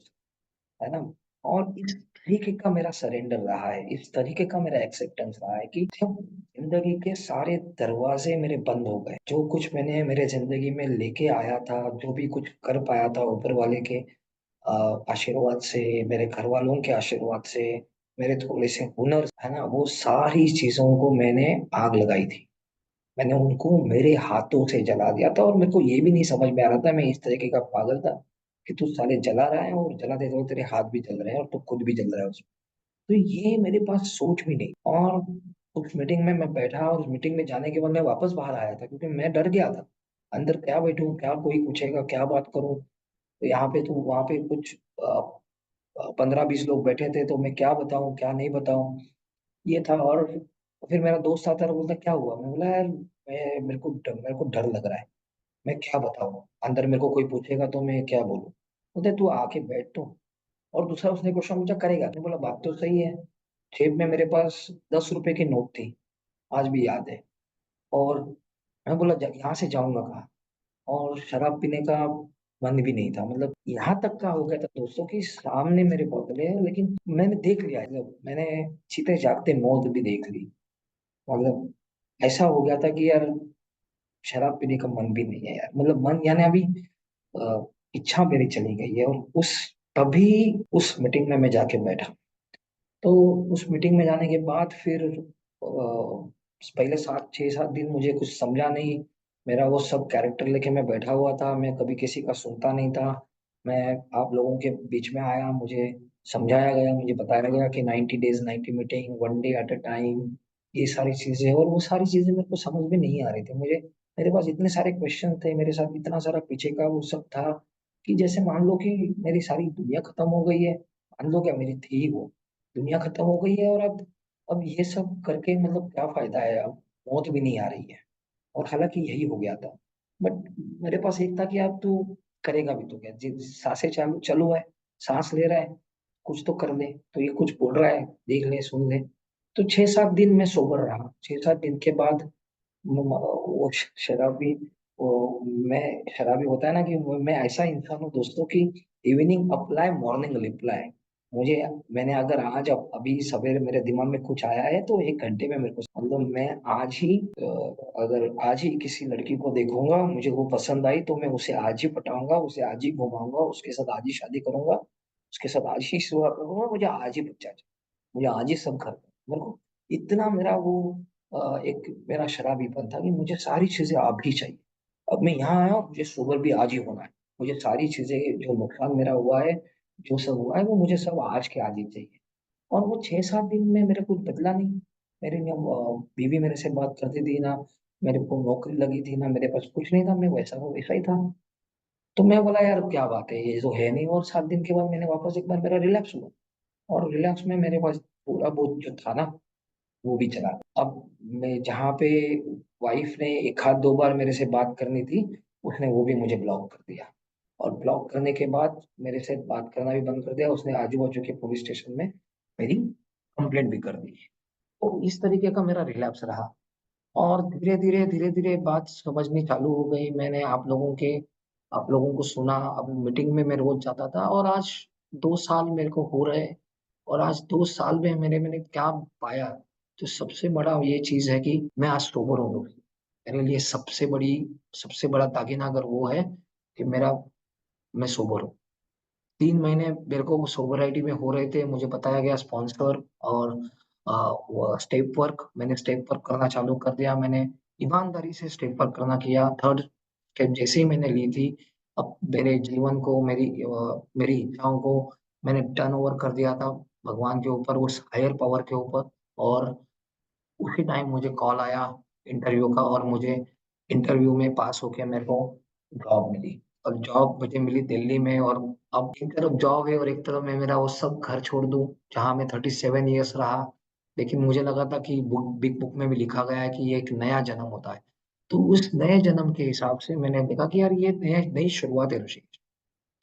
है ना। और इस तरीके का मेरा सरेंडर रहा है, इस तरीके का मेरा एक्सेप्टेंस रहा है कि जब जिंदगी के सारे दरवाजे मेरे बंद हो गए, जो कुछ मैंने मेरे जिंदगी में लेके आया था, जो भी कुछ कर पाया था ऊपर वाले के आशीर्वाद से, मेरे घर वालों के आशीर्वाद से, मेरे थोड़े से हुनर, है ना, वो सारी चीजों को मैंने आग लगाई थी। मैंने उनको मेरे हाथों से जला दिया था, और मेरे को ये भी नहीं समझ में आ रहा था, मैं इस तरीके का पागल था कि तू साले जला रहा है, और जलाते तो तेरे हाथ भी जल रहे हैं और तू खुद भी जल रहा है उसमें। तो ये मेरे पास सोच भी नहीं। और उस मीटिंग में मैं बैठा, और उस मीटिंग में जाने के बाद मैं वापस बाहर आया था, क्योंकि मैं डर गया था अंदर क्या बैठूं, क्या कोई पूछेगा, क्या बात करूं। तो यहाँ पे तो वहां पे कुछ 15-20 लोग बैठे थे, तो मैं क्या बताऊं क्या नहीं बताऊं, ये था। और फिर मेरा दोस्त आता है और बोलता क्या हुआ, मैं बोला यार मैं मेरे को डर लग रहा है, मैं क्या बताऊं, अंदर मेरे को कोई पूछेगा तो मैं क्या बोलूं। बोलते तू आके बैठ तो। और दूसरा उसने क्वेश्चन पूछा करेगा, मैंने बोला बात तो सही है। जेब में मेरे पास 10 रुपए की नोट थी, आज भी याद है। और मैं बोला यहाँ से जाऊंगा कहाँ, और शराब पीने का मन भी नहीं था, मतलब यहाँ तक का हो गया था दोस्तों की सामने मेरे बोतलें हैं, लेकिन मैंने देख लिया, मतलब मैंने चीते जागते मौत भी देख ली। मतलब ऐसा हो गया था कि यार शराब पीने का मन भी नहीं है यार, मतलब मन यानी अभी इच्छा मेरी चली गई है। और उस तभी उस मीटिंग में मैं जाके बैठा। तो उस मीटिंग में जाने के बाद फिर पहले 7-6-7 दिन मुझे कुछ समझा नहीं। मेरा वो सब कैरेक्टर लेके मैं बैठा हुआ था, मैं कभी किसी का सुनता नहीं था। मैं आप लोगों के बीच में आया, मुझे समझाया गया, मुझे बताया गया कि 90 days 90 meeting, one day at a time, ये सारी चीजें। और वो सारी चीजें मेरे को समझ में नहीं आ रही थी मुझे। मेरे पास इतने सारे क्वेश्चन थे, मेरे साथ इतना सारा पीछे का वो सब था, कि जैसे मान लो कि मेरी सारी दुनिया खत्म हो गई है। मान लो क्या, मेरी थी ही वो, दुनिया खत्म हो गई है। और अब ये सब करके मतलब क्या फायदा है, अब मौत भी नहीं आ रही है। और हालांकि यही हो गया था। बट मेरे पास एक था कि अब तू करेगा भी तो क्या, सांसें चालू चालू है, सांस ले रहा है, कुछ तो कर ले। तो ये कुछ बोल रहा है, देख ले सुन ले। तो 6-7 दिन मैं सोबर रहा। 6-7 दिन के बाद वो शराबी, वो मैं शराबी होता है ना, कि मैं ऐसा इंसान हूँ दोस्तों की इवनिंग अप्लाई मॉर्निंग रिप्लाई। मुझे मैंने अगर आज अभी सवेरे मेरे दिमाग में कुछ आया है तो 1 घंटे में मेरे को, मतलब मैं आज ही अगर आज ही किसी लड़की को देखूंगा, मुझे वो पसंद आई तो मैं उसे आज ही पटाऊंगा, उसे आज ही घुमाऊंगा, उसके साथ आज ही शादी करूंगा, उसके साथ आज ही शुरुआत करूंगा, मुझे आज ही बच्चा चाहिए, मुझे आज ही सब कर दो। मेरे को इतना मेरा वो एक मेरा शराबीपन था कि मुझे सारी चीजें अब ही चाहिए। अब मैं यहाँ आया हूँ, मुझे सोबर भी आज ही होना है। मुझे सारी चीजें, जो नुकसान मेरा हुआ है, जो सब हुआ है, वो मुझे सब आज के आज ही चाहिए। और वो 6-7 दिन में मेरे कुछ बदला नहीं। मेरी ना बीवी मेरे से बात करती थी ना, मेरे को नौकरी लगी थी ना, मेरे पास कुछ नहीं था, मैं वैसा वो वैसा ही था। तो मैं बोला यार क्या बात है, ये तो है नहीं। और 7 दिन के बाद मैंने वापस एक बार मेरा रिलैक्स हुआ, और रिलैक्स में मेरे पास पूरा बहुत जो था ना, वो भी चला। अब मैं जहाँ पे वाइफ ने एक आध दो बार मेरे से बात करनी थी, उसने वो भी मुझे ब्लॉक कर दिया। और ब्लॉक करने के बाद मेरे से बात करना भी बंद कर दिया उसने, आजू बाजू के पुलिस स्टेशन में मेरी कंप्लेंट भी कर दी। तो इस तरीके का मेरा रिलैप्स रहा। और धीरे धीरे बात समझनी चालू हो गई। मैंने आप लोगों को सुना। अब मीटिंग में मैं रोज जाता था, और आज 2 साल मेरे को हो रहे। और आज 2 साल में मैंने क्या पाया, तो सबसे बड़ा ये चीज है कि मैं आज सोबर हूँ दोस्त। मेरे लिए सबसे बड़ा दागिना अगर वो है कि मेरा मैं सोबर हूँ। 3 महीने मेरे को सोबराइटी में हो रहे थे, मुझे बताया गया स्पॉन्सर और वो स्टेप वर्क, मैंने स्टेप वर्क करना चालू कर दिया। मैंने ईमानदारी से स्टेप वर्क करना किया। थर्ड स्टेप जैसे ही मैंने ली थी, अब मेरे जीवन को, मेरी इच्छाओं को मैंने टर्न ओवर कर दिया था भगवान के ऊपर, उस हायर पावर के ऊपर। और उसी टाइम मुझे कॉल आया इंटरव्यू का, और मुझे इंटरव्यू में पास होके मेरे को जॉब मिली। और जॉब मुझे मिली दिल्ली में। और अब एक तरफ जॉब है और एक तरफ मैं मेरा वो सब घर छोड़ दूं, जहाँ मैं 37 ईयर्स रहा। लेकिन मुझे लगा था कि बिग बुक में भी लिखा गया है कि ये एक नया जन्म होता है। तो उस नए जन्म के हिसाब से मैंने देखा कि यार ये नया नई शुरुआत है ऋषिकेश,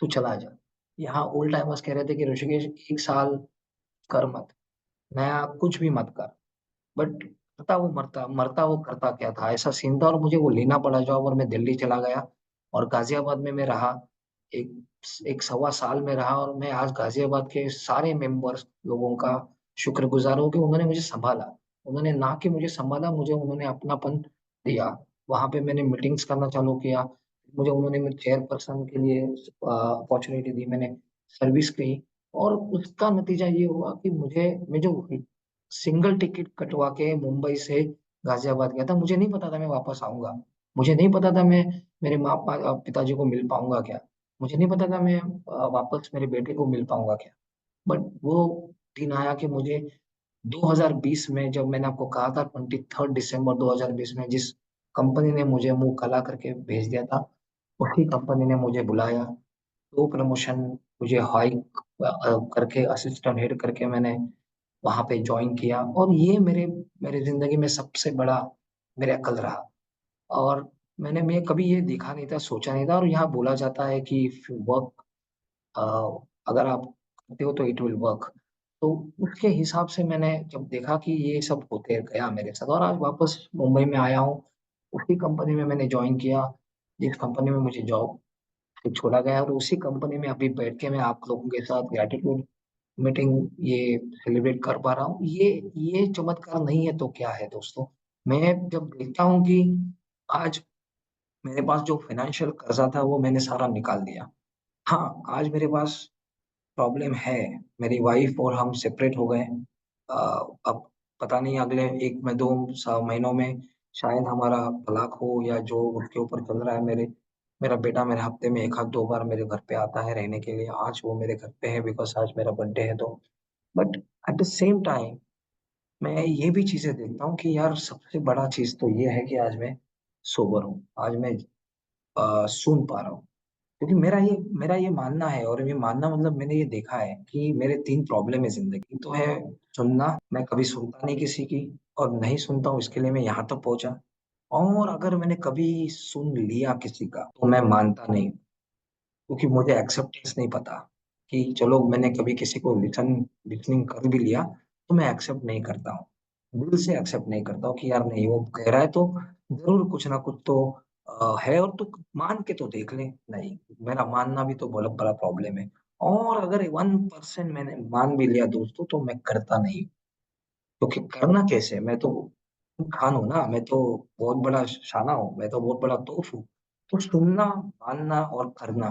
तू चला जा। यहाँ ओल्ड टाइमर्स कह रहे थे कि ऋषिकेश 1 साल कर मत, नया कुछ भी मत कर। बट करता वो मरता मरता वो करता क्या था, ऐसा सीन था। और मुझे वो लेना पड़ा जॉब, और मैं दिल्ली चला गया। और गाजियाबाद में मैं रहा, एक एक सवा साल में रहा। और मैं आज गाजियाबाद के सारे मेंबर्स लोगों का शुक्रगुजार हूँ कि उन्होंने मुझे संभाला। उन्होंने ना कि मुझे संभाला, मुझे उन्होंने अपनापन दिया। वहां पे मैंने मीटिंग्स करना चालू किया। मुझे उन्होंने मेरे चेयरपर्सन के लिए अपॉर्चुनिटी दी, मैंने सर्विस की। और उसका नतीजा ये हुआ कि मुझे मैं जो सिंगल टिकट कटवा के मुंबई से गाजियाबाद गया था, मुझे नहीं पता था मैं वापस आऊंगा। मुझे नहीं पता था मैं मेरे पिताजी को मिल पाऊंगा क्या। मुझे नहीं पता था मैं वापस मेरे बेटे को मिल पाऊंगा क्या। बट वो दिन आया कि मुझे 2020 में, जब मैंने आपको कहा था 23 दिसंबर 2020 में, जिस कंपनी ने मुझे मुंह काला करके भेज दिया था, उसी कंपनी ने मुझे बुलाया। दो प्रमोशन मुझे हाइक करके असिस्टेंट हेड करके मैंने वहां पे ज्वाइन किया, और ये मेरे मेरे जिंदगी में सबसे बड़ा मेरे अकल रहा। और मैं कभी ये देखा नहीं था, सोचा नहीं था। और यहाँ बोला जाता है कि इफ यू वर्क, अगर आप करते हो तो इट विल वर्क। तो उसके हिसाब से मैंने जब देखा कि ये सब होते गया मेरे साथ, और आज वापस मुंबई में आया हूँ। उसी कंपनी में मैंने ज्वाइन किया जिस कंपनी में मुझे जॉब से छोड़ा गया, और उसी कंपनी में अभी बैठ के मैं आप लोगों के साथ ग्रेटिट्यूड मीटिंग ये सेलिब्रेट कर पा रहा हूँ। ये चमत्कार नहीं है तो क्या है दोस्तों। मैं जब देखता हूँ कि आज मेरे पास जो फाइनेंशियल कर्जा था वो मैंने सारा निकाल दिया। हाँ, आज मेरे पास प्रॉब्लम है। मेरी वाइफ और हम सेपरेट हो गए। अब पता नहीं अगले एक में दो महीनों में शायद हमारा तलाक हो, या जो उसके ऊपर चल रहा है। मेरा बेटा मेरे हफ्ते में एक आध दो बार मेरे घर पे आता है रहने के लिए। आज वो मेरे घर पे है बिकॉज आज मेरा बर्थडे है। तो but at the same time मैं ये भी चीजें देखता हूँ कि यार सबसे बड़ा चीज तो ये है कि आज मैं सोबर हूँ। आज मैं सुन पा रहा हूँ। क्योंकि मेरा ये मानना है, और ये मानना मतलब मैंने ये देखा है कि मेरे तीन प्रॉब्लम है जिंदगी। तो है सुनना, मैं कभी सुनता नहीं किसी की, और नहीं सुनता हूँ, इसके लिए मैं यहाँ तक पहुंचा। और अगर मैंने कभी सुन लिया किसी का तो मैं मानता नहीं, क्योंकि मुझे एक्सेप्टेंस नहीं पता कि चलो मैंने कभी किसी को लिसनिंग कर भी लिया तो मैं एक्सेप्ट नहीं करता हूँ। दिल से एक्सेप्ट नहीं करता हूँ कि यार नहीं, वो कह रहा है तो जरूर कुछ ना कुछ तो है, और तू मान के तो देख ले। नहीं, मेरा मानना भी तो बहुत बड़ा प्रॉब्लम है। और अगर 1% मैंने मान भी लिया दोस्तों तो मैं करता नहीं। क्योंकि करना कैसे, मैं तो खान हूं ना, मैं तो बहुत बड़ा शाना हूँ, मैं तो बहुत बड़ा तोफ हूँ। तो सुनना, मानना और करना,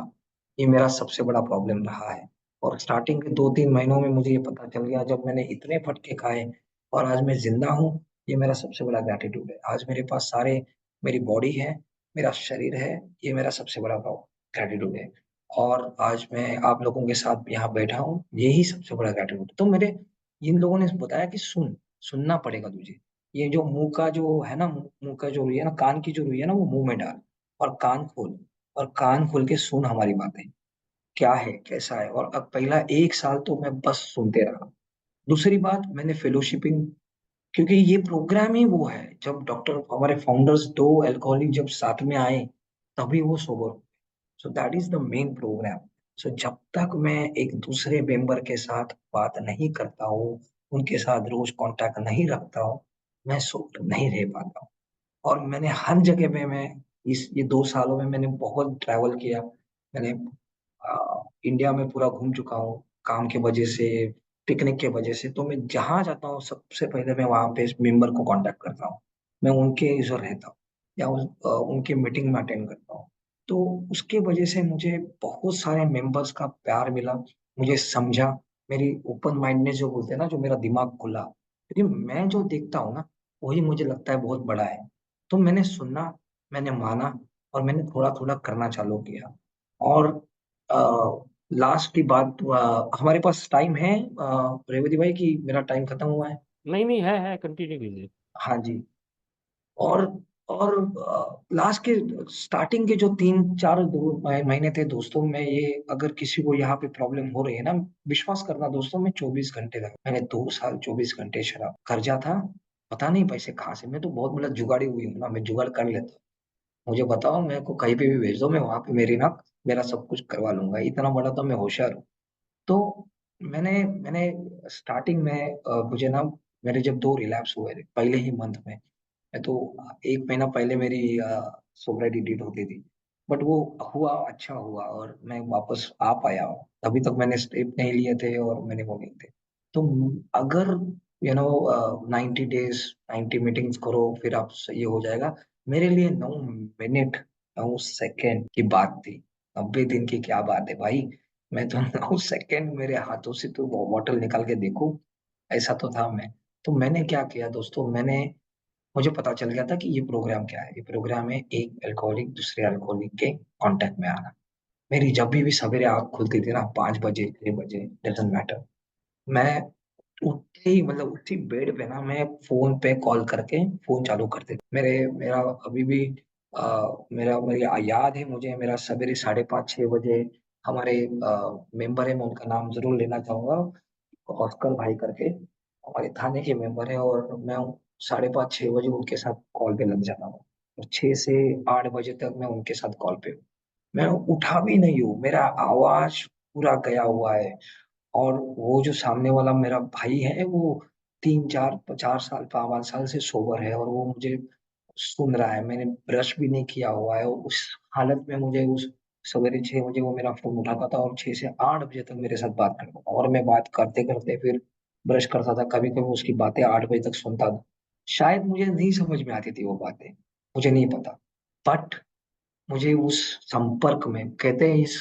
ये मेरा सबसे बड़ा प्रॉब्लम रहा है। और स्टार्टिंग के 2-3 महीनों में मुझे ये पता चल गया, जब मैंने इतने फटके खाए और आज मैं जिंदा हूँ। ये मेरा सबसे बड़ा ग्रेटिट्यूड है। आज मेरे पास सारे, मेरी बॉडी है, मेरा शरीर है, ये मेरा सबसे बड़ा ग्रेटिट्यूड है। और आज मैं आप लोगों के साथ यहाँ बैठा हूँ, यही सबसे बड़ा ग्रेटिट्यूड। तो मेरे इन लोगों ने बताया कि सुनना पड़ेगा तुझे। ये जो मुंह का जो है ना, मुंह का जो रुई है ना, कान की जो रुई है ना, वो मुंह में डाल, और कान खोल, और कान खोल के सुन हमारी बातें, क्या है कैसा है। और अब पहला 1 साल तो मैं बस सुनते रहा। दूसरी बात, मैंने फेलोशिपिंग, क्योंकि ये प्रोग्राम ही वो है, जब डॉक्टर हमारे फाउंडर्स दो अल्कोहलिक जब साथ में आए तभी वो sober. So that is the main program. So जब तक मैं एक दूसरे मेंबर के साथ बात नहीं करता हूँ, उनके साथ रोज कांटेक्ट नहीं रखता हूँ, मैं सोबर नहीं रह पाता हूँ। और मैंने हर जगह पे, मैं इस ये 2 सालों में मैंने बहुत ट्रैवल किया। मैंने इंडिया में पूरा घूम चुका हूँ काम के वजह से, पिकनिक के वजह से। तो मैं जहाँ जाता हूँ सबसे पहले मैं वहाँ पे मेंबर को कांटेक्ट करता हूँ। मैं उनके इधर रहता हूँ, या उनके मीटिंग में अटेंड करता हूँ। तो उसके वजह से मुझे बहुत सारे मेंबर्स का प्यार मिला, मुझे समझा। मेरी ओपन माइंडनेस जो बोलते हैं ना, जो मेरा दिमाग खुला, क्योंकि मैं जो देखता हूँ ना वही मुझे लगता है बहुत बड़ा है। तो मैंने सुना, मैंने माना, और मैंने थोड़ा थोड़ा करना चालू किया। और लास्ट की बात, हमारे पास टाइम है रेवती भाई, की मेरा टाइम खत्म हुआ है। नहीं नहीं, है कंटिन्यू कीजिए। हाँ जी। और और लास्ट के स्टार्टिंग के जो 3-4 महीने थे दोस्तों, मैं ये, अगर किसी को यहाँ पे प्रॉब्लम हो रही है ना, विश्वास करना दोस्तों, मैं 24 घंटे था, मैंने 2 साल 24 घंटे शराब खर्चा था। पता नहीं पैसे कहाँ से, मैं तो बहुत बड़ा जुगाड़ी हुई हूँ ना, मैं जुगाड़ कर लेता हूँ। मुझे बताओ, मेरे को कहीं पे भी भेज दो, मैं वहां पे मेरा सब कुछ करवा लूंगा, इतना बड़ा तो मैं होशियार हूँ। तो मैंने स्टार्टिंग में मुझे ना, मेरे जब 2 रिलैप्स हुए थे पहले ही मंथ में, मैं तो 1 महीना पहले मेरी सोब्रिटी डेट होती थी। बट वो हुआ, अच्छा हुआ, और मैं वापस आ पाया हूँ। अभी तक मैंने स्टेप नहीं लिए थे, और मैंने वो नहीं थे। तो अगर 90 डेज 90 मीटिंग्स करो फिर आप सही हो जाएगा। मेरे लिए 9 मिनट 9 सेकेंड की बात थी। 90 दिन की क्या बात है भाई। मैं तो 9 सेकेंड मेरे हाथों से तो वो बॉटल निकाल के देखूं, ऐसा तो था मैं। तो मैंने क्या किया दोस्तों, मैंने मुझे पता चल गया था कि ये प्रोग्राम क्या है। ये प्रोग्राम है एक अल्कोहलिक दूसरे अल्कोहलिक के कांटेक्ट में आना। मेरी जब भी सवेरे आँख खुलती थी ना, 5 बजे 6 बजे, डजेंट मैटर, मैं उठते ही मतलब उठी बेड पे ना मैं फोन पे कॉल करके फोन चालू करते थे। मेरा अभी भी मेरी याद है मुझे, मेरा सवेरे 5:30 6 बजे हमारे मेंबर है, मैं उनका नाम जरूर लेना चाहूंगा, ऑस्कर भाई करके हमारे थाने के मेंबर है, और मैं 5:30 6 बजे उनके साथ कॉल पे लग जाता हूँ। और 6 से 8 बजे तक मैं उनके साथ कॉल पे हूँ। मैं उठा भी नहीं हूँ, मेरा आवाज पूरा गया हुआ है। और वो जो सामने वाला मेरा भाई है, वो 3 4 4 साल 5 साल से सोबर है, और वो मुझे सुन रहा है। मैंने ब्रश भी नहीं किया हुआ है, उस हालत में मुझे उस सवेरे 6 बजे वो मेरा फोन उठाता था और 6 से 8 बजे तक मेरे साथ बात करता था, और मैं बात करते करते फिर ब्रश करता था। कभी कभी उसकी बातें 8 बजे तक सुनता था। शायद मुझे नहीं समझ में आती थी वो बातें, मुझे नहीं पता। बट मुझे उस संपर्क में, कहते हैं इस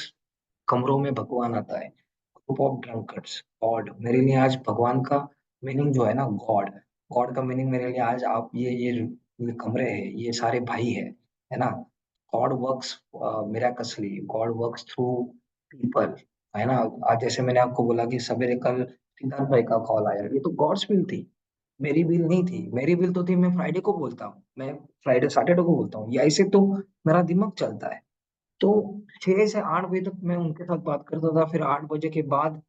कमरों में भगवान आता है, ग्रुप ऑफ ड्रंकर्ड्स, गॉड मेरे लिए आज भगवान का मीनिंग जो है ना, गॉड, गॉड का मीनिंग मेरे लिए आज आप ये कमरे हैं, ये सारे भाई है ना। God works miraculously, God works through people, है ना। आज जैसे मैंने आपको बोला कि सवेरे कल सिद्धार्थ भाई का कॉल आया, ये तो गॉड्स विल थी, मेरी विल नहीं थी। मेरी विल तो थी मैं फ्राइडे को बोलता हूँ, मैं फ्राइडे सैटरडे को बोलता हूँ, या ऐसे तो मेरा दिमाग चलता है। तो 6 से 8 बजे तक मैं उनके साथ बात करता था। फिर 8 बजे के बाद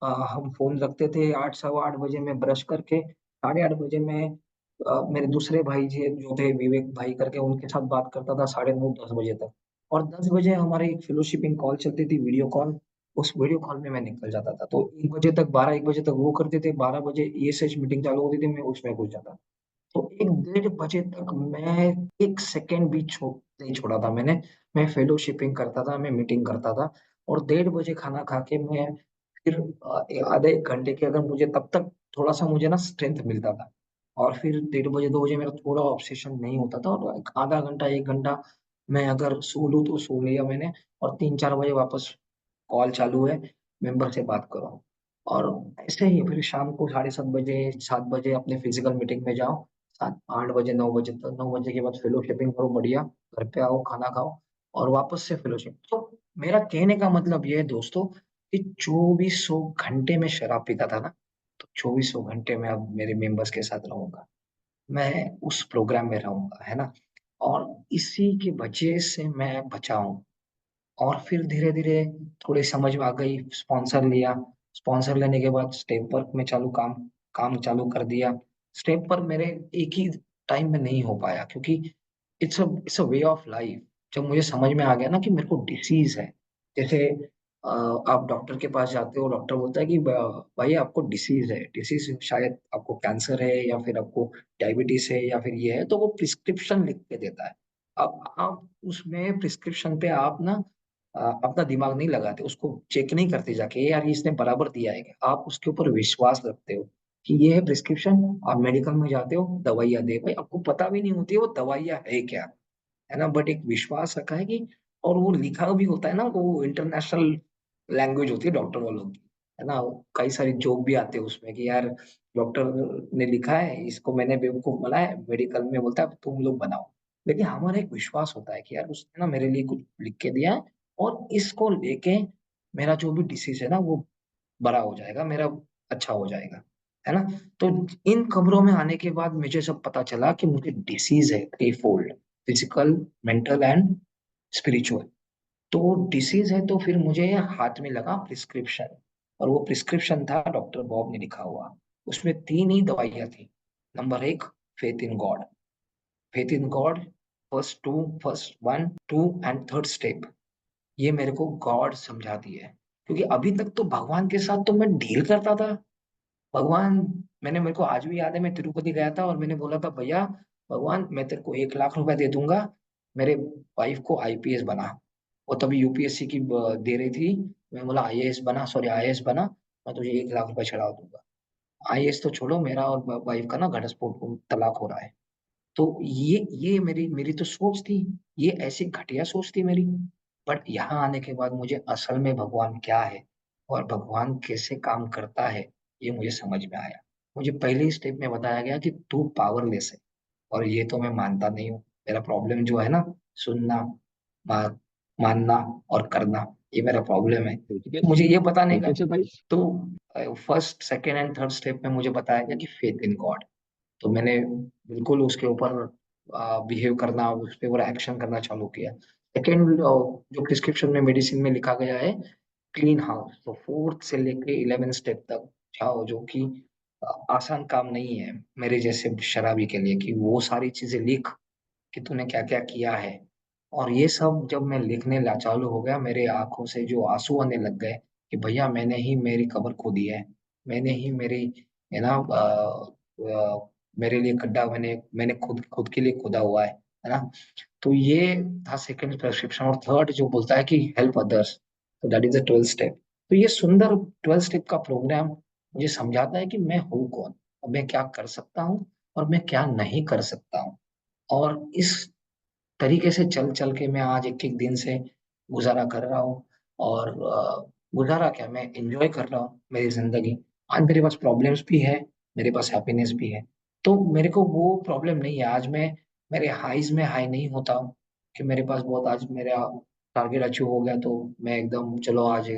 हम फोन रखते थे। 8 सवा 8 बजे मैं ब्रश करके 8:30 बजे मैं मेरे दूसरे भाई जी जो थे विवेक भाई करके, उनके साथ बात करता था 9:30 10 बजे तक। और 10 बजे हमारी एक फेलोशिपिंग कॉल चलती थी, वीडियो कॉल। उस वीडियो कॉल में मैं निकल जाता था, तो 1 बजे तक, 12 1 बजे तक वो करते थे। 12 बजे ESH मीटिंग चालू होती थी, मैं उसमें घुस जाता। तो 1 1:30 बजे तक मैं एक सेकेंड भी नहीं छोड़ा था मैंने। मैं फेलोशिपिंग करता था, मैं मीटिंग करता था। और 1:30 बजे खाना खा के मैं फिर आधे 1 घंटे के, अगर मुझे तब तक थोड़ा सा मुझे ना स्ट्रेंथ मिलता था, और फिर 1:30 बजे 2 बजे मेरा थोड़ा ऑब्सेशन नहीं होता था, और आधा घंटा 1 घंटा मैं अगर सो लूँ तो सो लिया मैंने। और 3 4 बजे वापस कॉल चालू है, मेंबर से बात करो। और ऐसे ही फिर शाम को 7:30 बजे 7 बजे अपने फिजिकल मीटिंग में जाओ। 7 8 बजे 9 बजे तक, 9 बजे के बाद फेलोशिपिंग करो बढ़िया, घर पे आओ खाना खाओ, और वापस से फेलोशिप। तो मेरा कहने का मतलब ये है दोस्तों, कि 2400 घंटे में शराब पीता था ना, तो 2400 घंटे में अब मेरे मेंबर्स के साथ रहूंगा, मैं उस प्रोग्राम में रहूंगा, है ना। और इसी की वजह से मैं बचा हूँ। और फिर धीरे-धीरे थोड़ी समझ में आ गई, स्पॉन्सर लिया। स्पॉन्सर लेने के बाद स्टेप वर्क में चालू काम काम चालू कर दिया। स्टेप पर मेरे एक ही टाइम में नहीं हो पाया, क्योंकि it's a way of life. जब मुझे समझ में आ गया ना कि मेरे को डिसीज है, जैसे आप डॉक्टर के पास जाते हो, डॉक्टर बोलता है कि भाई आपको डिसीज है, डिसीज शायद आपको कैंसर है, या फिर आपको डायबिटीज है, या फिर ये है, तो वो प्रिस्क्रिप्शन लिख के देता है। अब आप उसमें प्रिस्क्रिप्शन पे आप ना अपना दिमाग नहीं लगाते, उसको चेक नहीं करते जाके यार ये इसने बराबर दिया है क्या? आप उसके ऊपर विश्वास रखते हो कि ये है प्रिस्क्रिप्शन। आप मेडिकल में जाते हो, दवाइयाँ दे भाई, आपको पता भी नहीं होती है वो दवाइयाँ है क्या, है ना। बट एक विश्वास रखा है कि, और वो लिखा भी होता है ना, वो इंटरनेशनल लैंग्वेज होती है डॉक्टर वालों की, है ना। कई सारे जोक भी आते हैं उसमें कि यार डॉक्टर ने लिखा है, इसको मैंने बेवकूफ बनाया, मेडिकल में बोलता है तुम लोग बनाओ। लेकिन हमारा एक विश्वास होता है कि यार उसने ना मेरे लिए कुछ लिख के दिया है, और इसको लेके मेरा जो भी डिसीज है ना वो बड़ा हो जाएगा, मेरा अच्छा हो जाएगा, है ना। तो इन खबरों में आने के बाद मुझे सब पता चला कि मुझे डिसीज है three fold, physical, mental and spiritual. तो डिसीज है, तो फिर मुझे हाथ में लगा प्रिस्क्रिप्शन, और वो प्रिस्क्रिप्शन था डॉक्टर बॉब ने लिखा हुआ। उसमें 3 ही दवाइयाँ थी। Number 1, faith in God. Faith in God, first 1 2 and third step, ये मेरे को गॉड समझा दिए। क्योंकि अभी तक तो भगवान के साथ तो मैं डील करता था। भगवान, मेरे को आज भी याद है, मैं तिरुपति गया था और मैंने बोला था भैया, भगवान मैं तेरे को 1 लाख रुपए दे दूंगा, मेरे वाइफ को आईपीएस बना। वो तभी यूपीएससी की दे रही थी। मैं बोला आईएएस बना, सॉरी आईएएस बना, मैं तुझे 1 लाख रुपए चढ़ा दूंगा। आईएएस तो छोड़ो, मेरा और वाइफ का ना घटस्फोट, तलाक हो रहा है। तो ये मेरी मेरी तो सोच थी, ये ऐसी घटिया सोच थी मेरी। बट यहाँ आने के बाद मुझे असल में भगवान क्या है और भगवान कैसे काम करता है, ये मुझे समझ में आया। मुझे पहले ही स्टेप में बताया गया कि तू पावरलेस है, और ये तो मैं मानता नहीं हूँ। मेरा प्रॉब्लम जो है ना, सुनना, मा, मानना और करना, ये मेरा प्रॉब्लम है। ठीक है। तो मुझे ये बताने ठीक का, है सर भाई। तो first second and third step में मुझे बताया गया कि फेथ इन गॉड। तो मैंने बिल्कुल उसके ऊपर बिहेव करना, उस पर पूरा एक्शन करना चालू किया। सेकेंड, जो प्रिस्क्रिप्शन में मेडिसिन में लिखा गया है, क्लीन हाउस, तो फोर्थ से लेके 11 स्टेप तक जाओ, जो कि आसान काम नहीं है मेरे जैसे शराबी के लिए, कि वो सारी चीजें लिख कि तूने क्या क्या किया है। और ये सब जब मैं लिखने ला चालू हो गया, मेरे आंखों से जो आंसू आने लग गए कि भैया मैंने ही मेरी कब्र खोदी है, मैंने ही मेरी, है ना, मेरे लिए गड्ढा मैंने मैंने खुद खुद के लिए खोदा हुआ है ना। तो ये था सेकंड प्रेस्क्रिप्शन। और थर्ड जो बोलता है कि हेल्प अदर्स, तो दैट इज द 12 स्टेप। तो ये सुंदर 12 स्टेप का प्रोग्राम मुझे समझाता है कि मैं हूँ कौन, और मैं क्या कर सकता हूँ, और मैं क्या नहीं कर सकता हूँ। और इस तरीके से चल चल के मैं आज एक एक दिन से गुजारा कर रहा हूँ। और गुजारा क्या, मैं एंजॉय कर रहा हूँ मेरी जिंदगी। आज मेरे पास प्रॉब्लम्स भी है, मेरे पास हैप्पीनेस भी है। तो मेरे को वो प्रॉब्लम नहीं है आज। मैं मेरे हाईज में हाई नहीं होता हूँ कि मेरे पास बहुत, आज मेरा टारगेट अचीव हो गया तो मैं एकदम चलो आज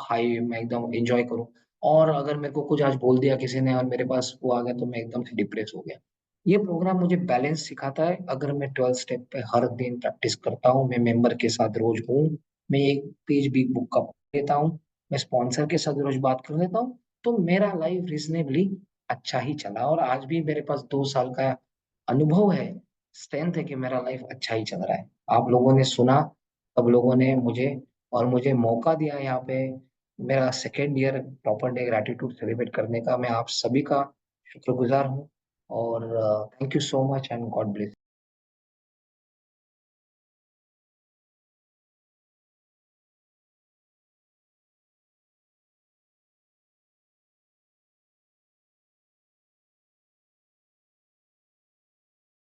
हाई मैं एकदम एंजॉय करूँ। और अगर मेरे को कुछ आज बोल दिया किसी ने और मेरे पास वो आ गया तो मैं एकदम से डिप्रेस हो गया। ये प्रोग्राम मुझे बैलेंस सिखाता है। अगर मैं 12 स्टेप पे हर दिन प्रैक्टिस करता हूँ, मैं मेंबर के साथ रोज हूँ, मैं एक पेज बिग बुक का पढ़ लेता हूँ, मैं स्पॉन्सर के साथ रोज बात कर लेता हूँ, तो मेरा लाइफ रीजनेबली अच्छा ही चला। और आज भी मेरे पास 2 साल का अनुभव है, स्ट्रेंथ है कि मेरा लाइफ अच्छा ही चल रहा है। आप लोगों ने सुना, सब लोगों ने मुझे और मुझे मौका दिया यहाँ पे मेरा second year proper day gratitude celebrate करने का। मैं आप सभी का शुक्रगुजार हूँ। और thank you so much and God bless.